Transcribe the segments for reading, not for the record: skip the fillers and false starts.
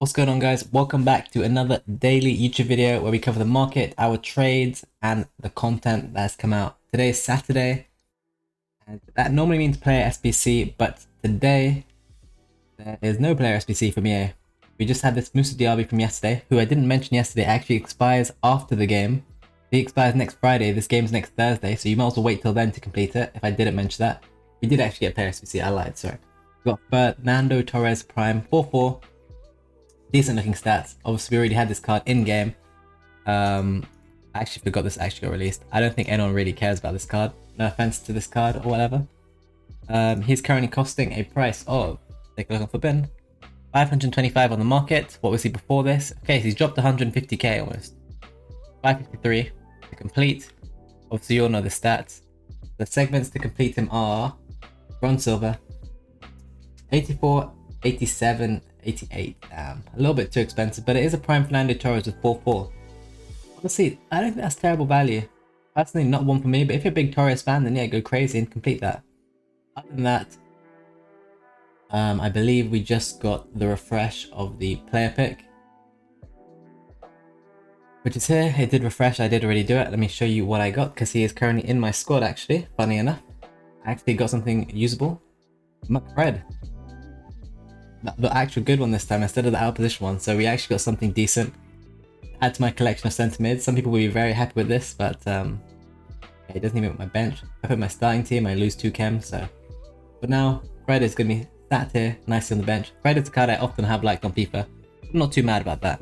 What's going on, guys? Welcome back to another daily YouTube video where we cover the market, our trades, and the content that has come out. Today is Saturday, and that normally means player SBC, but today there is no player SBC from EA. We just had this Musa Diaby from yesterday, who I didn't mention yesterday, actually expires after the game. He expires next Friday, this game's next Thursday, so you might as well wait till then to complete it, if I didn't mention that. We did actually get player SBC, I lied, sorry. We got Fernando Torres Prime 4-4. Decent looking stats. Obviously, we already had this card in game. I actually forgot this actually got released. I don't think anyone really cares about this card. No offense to this card or whatever. He's currently costing a price of, take a look on Footbin, 525 on the market. What was he before this? Okay, so he's dropped 150k almost. 553 to complete. Obviously, you all know the stats. The segments to complete him are bronze, silver, 84, 87, 88. Damn, a little bit too expensive, but it is a prime Fernando Torres with 4-4. Honestly, I don't think that's terrible value. Personally, not one for me, but if you're a big Torres fan, then yeah, go crazy and complete that. Other than that, I believe we just got the refresh of the player pick, which is here. It did refresh, I did already do it. Let me show you what I got, because he is currently in my squad actually, funny enough. I actually got something usable. McFred. The actual good one this time instead of the out position one, so we actually got something decent. Add to my collection of centre mids. Some people will be very happy with this, but yeah, it doesn't even make my bench. I put my starting team, I lose 2 chems, so. But now, Fred is going to be sat here, nicely on the bench. Fred is a card I often have liked on FIFA. I'm not too mad about that.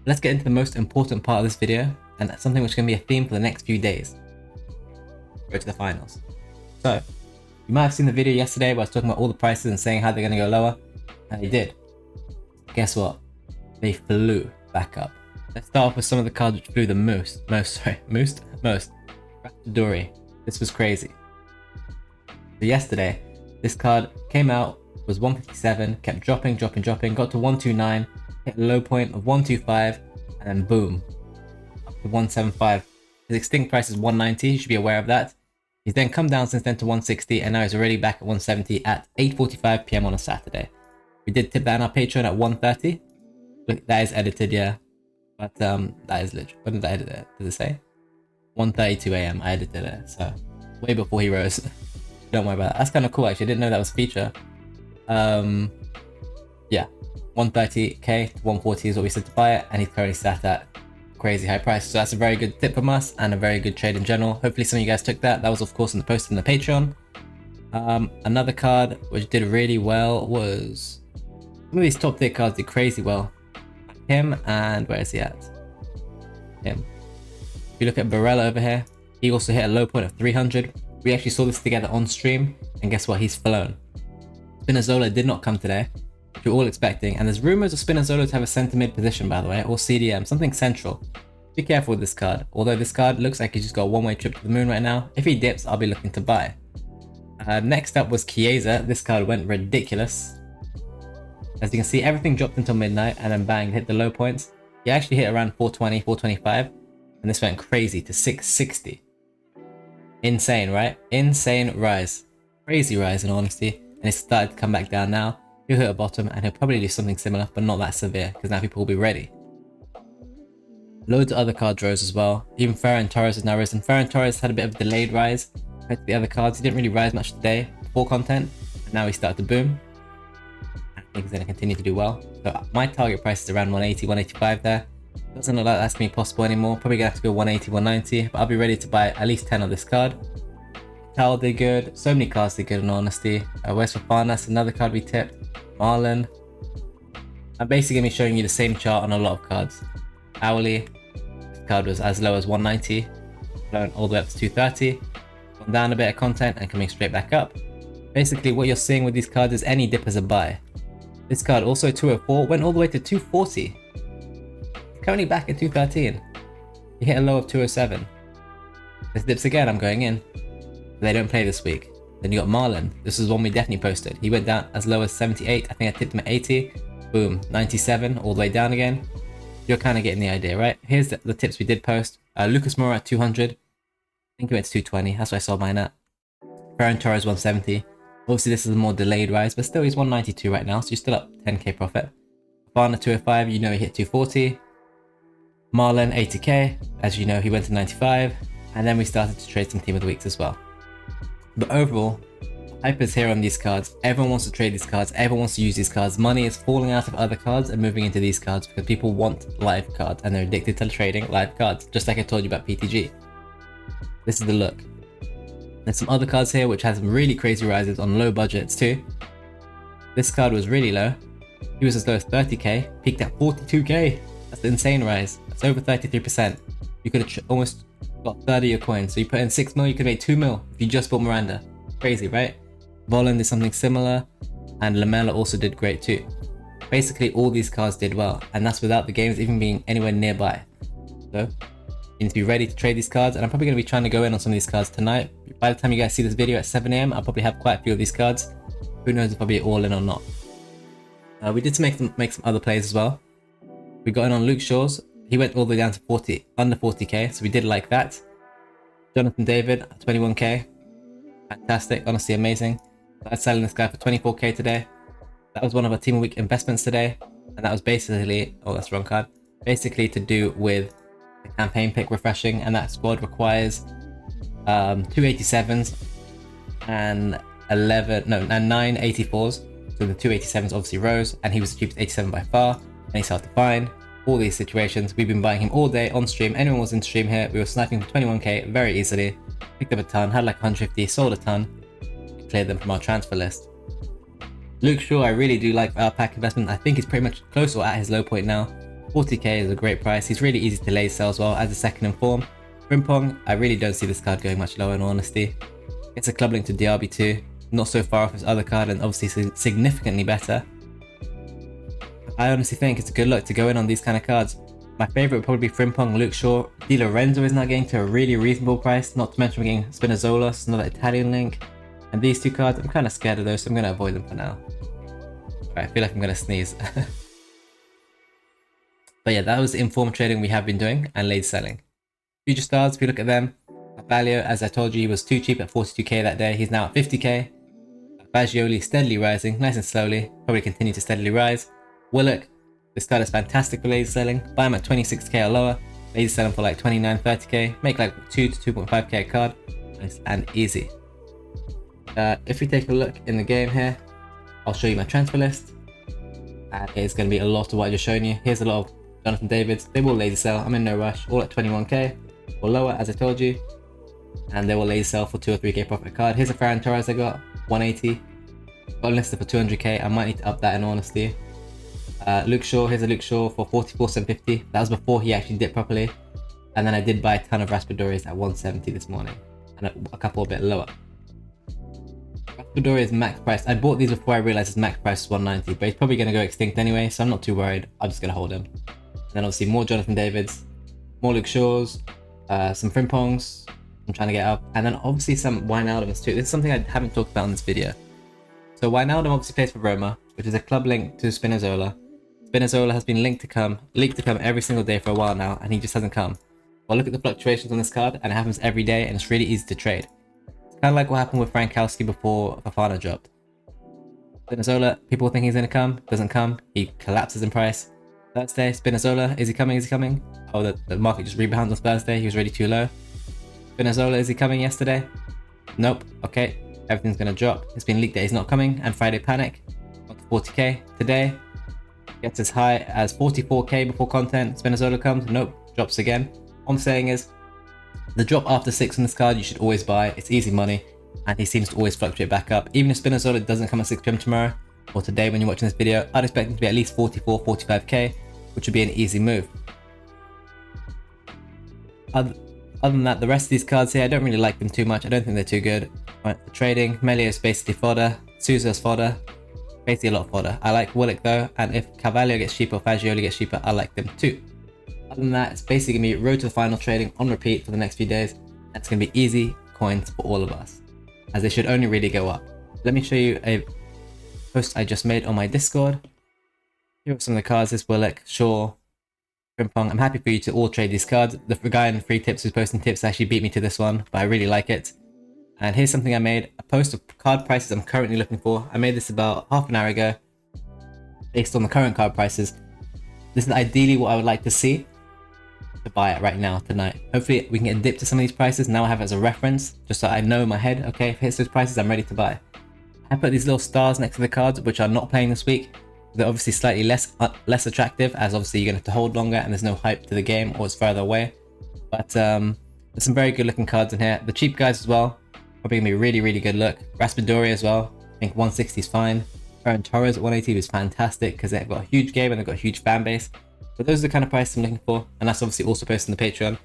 Let's get into the most important part of this video, and that's something which is going to be a theme for the next few days. Go to the finals. So, you might have seen the video yesterday where I was talking about all the prices and saying how they're going to go lower, and they did. Guess what? They flew back up. Let's start off with some of the cards which flew the most. Rapidori. This was crazy. So yesterday, this card came out, was 157, kept dropping, got to 129, hit a low point of 125, and then boom, up to 175. His extinct price is 190, you should be aware of that. He's then come down since then to 160, and now he's already back at 170 at 8:45 PM on a Saturday. We did tip that on our Patreon at 1:30. Look, that is edited, yeah. But that is literally, when did I edit it? Did it say? 1:32 AM, I edited it, so way before he rose. Don't worry about that. That's kind of cool actually, I didn't know that was a feature. Yeah, 130k to 140 is what we said to buy it, and he's currently sat at crazy high price. So that's a very good tip from us and a very good trade in general. Hopefully some of you guys took that. That was of course in the post in the Patreon. Another card which did really well was, some of these top tier cards did crazy well. Him, and where is he at? Him. If you look at Barella over here, he also hit a low point of 300. We actually saw this together on stream, and guess what? He's flown. Spinazzola did not come today, which we're all expecting, and there's rumors of Spinazzola to have a centre mid position, by the way, or CDM, something central. Be careful with this card. Although this card looks like he's just got a one-way trip to the moon right now. If he dips, I'll be looking to buy. Next up was Chiesa. This card went ridiculous. As you can see, everything dropped until midnight, and then bang, hit the low points. He actually hit around 420, 425, and this went crazy to 660. Insane, right? Insane rise. Crazy rise in honesty, and it's started to come back down now. He'll hit a bottom, and he'll probably do something similar, but not that severe, because now people will be ready. Loads of other cards rose as well. Even Ferran Torres has now risen. Ferran Torres had a bit of a delayed rise compared to the other cards. He didn't really rise much today, full content, and now he started to boom. I think he's going to continue to do well. So my target price is around 180, 185 there. Doesn't look like that's going to be possible anymore. Probably going to have to go 180, 190, but I'll be ready to buy at least 10 of this card. Tal did good. So many cards did good in honesty. Where's Fafanas? Another card we tipped. Marlon. I'm basically going to be showing you the same chart on a lot of cards. Hourly. This card was as low as 190. Flown all the way up to 230. Gone down a bit of content and coming straight back up. Basically what you're seeing with these cards is any dip as a buy. This card also 204 went all the way to 240. Currently back at 213. He hit a low of 207. This dips again, I'm going in. They don't play this week. Then you got Marlon. This is one we definitely posted. He went down as low as 78. I think I tipped him at 80. Boom, 97, all the way down again. You're kind of getting the idea, right? Here's the tips we did post. Lucas Moura at 200. I think he went to 220. That's what I saw mine at. Ferran Torres 170. Obviously this is a more delayed rise, but still he's 192 right now, so you're still up 10k profit. Fafana 205, you know he hit 240. Marlon 80k, as you know he went to 95. And then we started to trade some team of the weeks as well. But overall, hype is here on these cards. Everyone wants to trade these cards. Everyone wants to use these cards. Money is falling out of other cards and moving into these cards because people want live cards and they're addicted to trading live cards, just like I told you about PTG. This is the look. There's some other cards here which has some really crazy rises on low budgets too. This card was really low. He was as low as 30k, peaked at 42k. That's an insane rise. That's over 33%. You could have almost got 30 of your coins. So you put in 6 mil, you could make 2 mil if you just bought Miranda. Crazy, right? Volan did something similar, and Lamella also did great too. Basically all these cards did well, and that's without the games even being anywhere nearby. So you need to be ready to trade these cards, and I'm probably going to be trying to go in on some of these cards tonight. By the time you guys see this video at 7 AM, I'll probably have quite a few of these cards. Who knows if I'll be all in or not. We did make some other plays as well. We got in on Luke Shaw's. He went all the way down to under 40k, so we did like that. Jonathan David at 21k. Fantastic, honestly amazing. I was selling this guy for 24k today. That was one of our Team of the Week investments today. And that was basically, oh that's the wrong card. Basically to do with the campaign pick refreshing, and that squad requires 287s and 9 84s. So the 287s obviously rose, and he was the cheapest 87 by far, and he's hard to find. All these situations, we've been buying him all day on stream. Anyone was in stream here, we were sniping for 21k very easily. Picked up a ton, had like 150, sold a ton, cleared them from our transfer list. Luke Shaw, I really do like our pack investment. I think he's pretty much close or at his low point now. 40k is a great price. He's really easy to lay sell as well as a second in form. Frimpong, I really don't see this card going much lower in all honesty. It's a club link to Diaby too. Not so far off his other card, and obviously significantly better. I honestly think it's a good look to go in on these kind of cards. My favourite would probably be Frimpong, Luke Shaw. Di Lorenzo is now getting to a really reasonable price, not to mention we're getting Spinazzola, so another Italian link. And these two cards, I'm kind of scared of those, so I'm going to avoid them for now. Alright, I feel like I'm going to sneeze. But yeah, that was the informed trading we have been doing, and late selling. Future stars, if you look at them, Valio, as I told you, he was too cheap at 42k that day. He's now at 50k. Baggioli steadily rising, nice and slowly, probably continue to steadily rise. Willock, this card is fantastic for laser selling. Buy him at 26k or lower, laser sell him for like 29, 30k, make like 2 to 2.5k a card, nice and easy. If we take a look in the game here, I'll show you my transfer list. And it's going to be a lot of what I just shown you. Here's a lot of Jonathan Davids. They will laser sell, I'm in no rush, all at 21k or lower as I told you. And they will laser sell for 2 or 3k profit a card. Here's a Ferran Torres I got, 180. Got listed for 200k, I might need to up that in honesty. Luke Shaw, here's a Luke Shaw for 44,750. That was before he actually dipped properly. And then I did buy a ton of Raspadori's at 170 this morning. And a couple a bit lower. Raspadori is max price. I bought these before I realized his max price was 190, but he's probably going to go extinct anyway, so I'm not too worried. I'm just going to hold him. And then obviously more Jonathan Davids, more Luke Shaws, some Frimpongs I'm trying to get up, and then obviously some Wijnaldums too. This is something I haven't talked about in this video. So Wijnaldum obviously plays for Roma, which is a club link to Spinazzola. Spinazzola has been linked to come every single day for a while now, and he just hasn't come. Well, look at the fluctuations on this card, and it happens every day, and it's really easy to trade. It's kind of like what happened with Frankowski before Fafana dropped. Spinazzola, people think he's going to come, doesn't come, he collapses in price. Thursday, Spinazzola, is he coming, is he coming? Oh, the market just rebounded on Thursday, he was really too low. Spinazzola, is he coming yesterday? Nope, okay, everything's going to drop. It's been leaked that he's not coming, and Friday panic, got to 40k. Today, gets as high as 44k before content. Spinazzola comes, nope, drops again. What I'm saying is, the drop after 6 on this card you should always buy, it's easy money, and he seems to always fluctuate back up. Even if Spinazzola doesn't come at 6 PM tomorrow, or today when you're watching this video, I'd expect him to be at least 44, 45k, which would be an easy move. Other than that, the rest of these cards here, I don't really like them too much. I don't think they're too good. Right, for trading, Melio is basically fodder, Sousa's fodder, basically a lot of fodder. I like Willock though, and if Carvalho gets cheaper or Fagioli gets cheaper, I like them too. Other than that, it's basically going to be road to the final trading on repeat for the next few days. And it's going to be easy coins for all of us, as they should only really go up. Let me show you a post I just made on my Discord. Here are some of the cards, this Willock, Shaw, Frimpong. I'm happy for you to all trade these cards. The guy in Free Tips who's posting tips actually beat me to this one, but I really like it. And here's something I made, a post of card prices I'm currently looking for. I made this about half an hour ago, based on the current card prices. This is ideally what I would like to see to buy it right now, tonight. Hopefully we can get a dip to some of these prices. Now I have it as a reference, just so I know in my head, okay, if it hits those prices, I'm ready to buy. I put these little stars next to the cards, which are not playing this week. They're obviously slightly less attractive, as obviously you're going to have to hold longer and there's no hype to the game, or it's further away. But there's some very good looking cards in here. The cheap guys as well, probably going to be a really, really good look. Raspadori as well, I think 160 is fine. Ferran Torres at 180 was fantastic because they've got a huge game and they've got a huge fan base. But those are the kind of prices I'm looking for, and that's obviously also posted on the Patreon.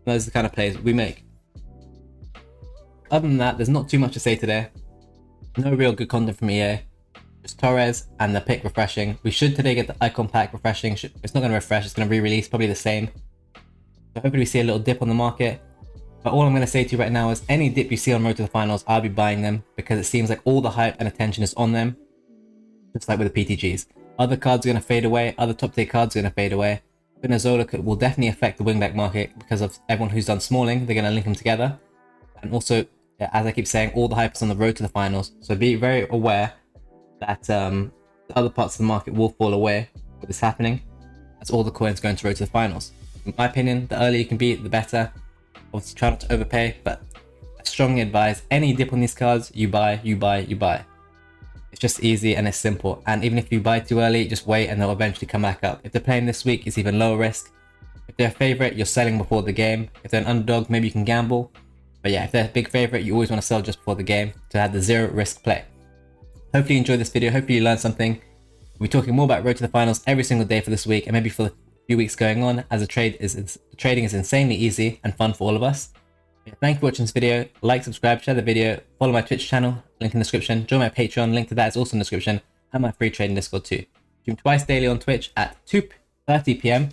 Those are the kind of plays we make. Other than that, there's not too much to say today. No real good content from EA. Just Torres and the pick refreshing. We should today get the icon pack refreshing. It's not going to refresh, it's going to re-release, probably the same. So hopefully we see a little dip on the market. But all I'm going to say to you right now is any dip you see on Road to the Finals, I'll be buying them because it seems like all the hype and attention is on them. Just like with the PTGs. Other cards are going to fade away, other top tier cards are going to fade away. Spinazzola will definitely affect the wingback market because of everyone who's done Smalling, they're going to link them together. And also, as I keep saying, all the hype is on the Road to the Finals. So be very aware that the other parts of the market will fall away with this happening, as all the coins go into Road to the Finals. In my opinion, the earlier you can be, the better. Obviously try not to overpay, but I strongly advise any dip on these cards, you buy, you buy, you buy. It's just easy and it's simple, and even if you buy too early, just wait and they'll eventually come back up. If they're playing this week, it's even lower risk. If they're a favourite, you're selling before the game. If they're an underdog, maybe you can gamble. But yeah, if they're a big favourite, you always want to sell just before the game to have the zero risk play. Hopefully you enjoyed this video, hopefully you learned something. We'll be talking more about Road to the Finals every single day for this week and maybe for the few weeks going on, as the trading is insanely easy and fun for all of us. Thank you for watching this video. Like, subscribe, share the video, follow my Twitch channel, link in the description, join my Patreon, link to that is also in the description, and my free trading Discord too. Stream twice daily on Twitch at 2:30 PM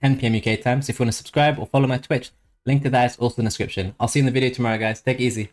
and 10 PM UK time, so if you want to subscribe or follow my Twitch, link to that is also in the description. I'll see you in the video tomorrow guys, take it easy.